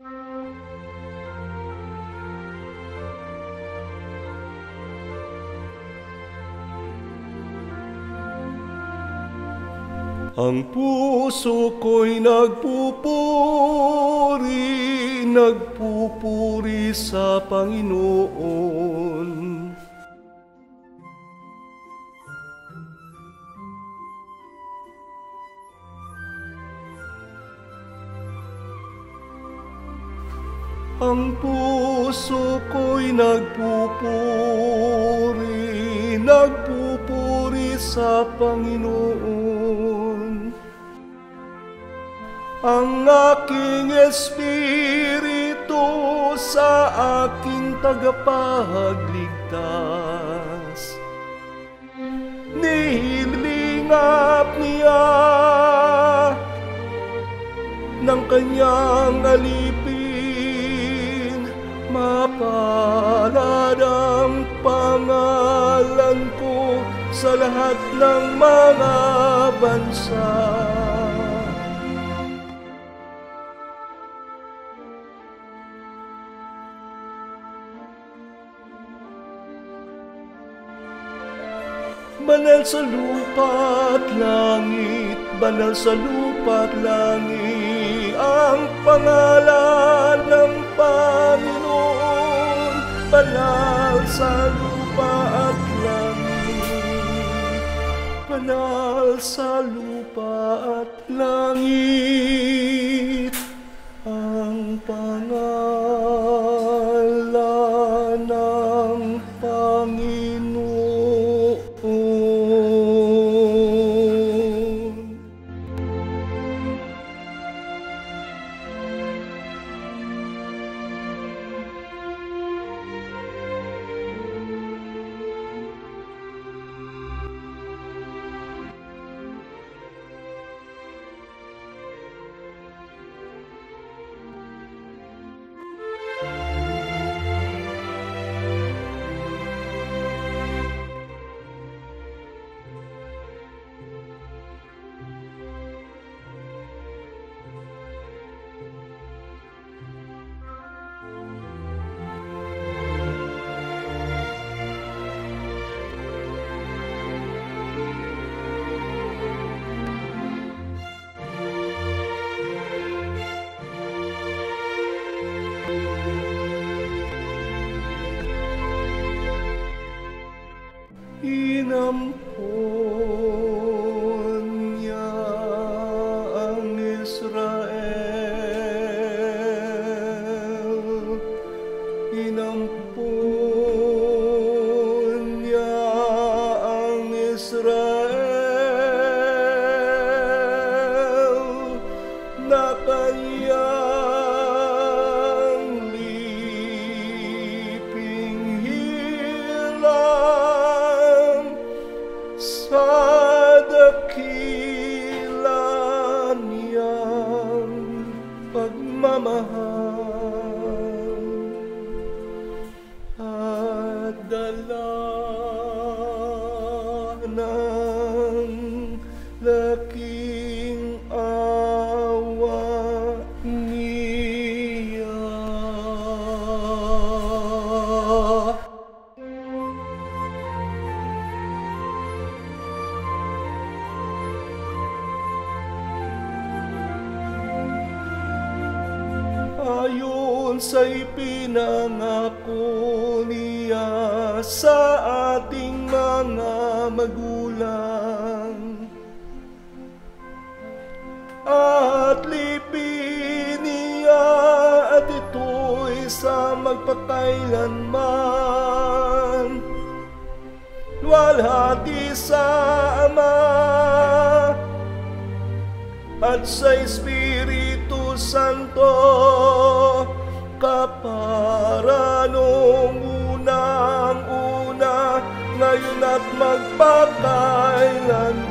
Ang puso ko'y nagpupuri sa Panginoon. Ang puso ko'y nagpupuri sa Panginoon. Ang aking espiritu sa aking tagapagligtas. Nilingap niya ng kanyang alipin. Mapalad ang pangalan ko sa lahat ng mga bansa. Banal sa lupa't langit, banal sa lupa't langit, ang pangalan ng Panginoon. Banal sa lupa at langit, banal sa lupa at langit, ang pangalan ng Panginoon. Inampon niya ang Israel. Inampon niya ang Israel na kanyang liping hilang sa dakila niyang pagmamahal at dala ng laking awa niya. Ayon sa ipinangako niya sa ating mga magulang, at lipin niya at ito'y sa magpakailanman, luwalhati sa Ama at sa Espiritu Santo, kapara nung unang-una, ngayon at magpakailanman.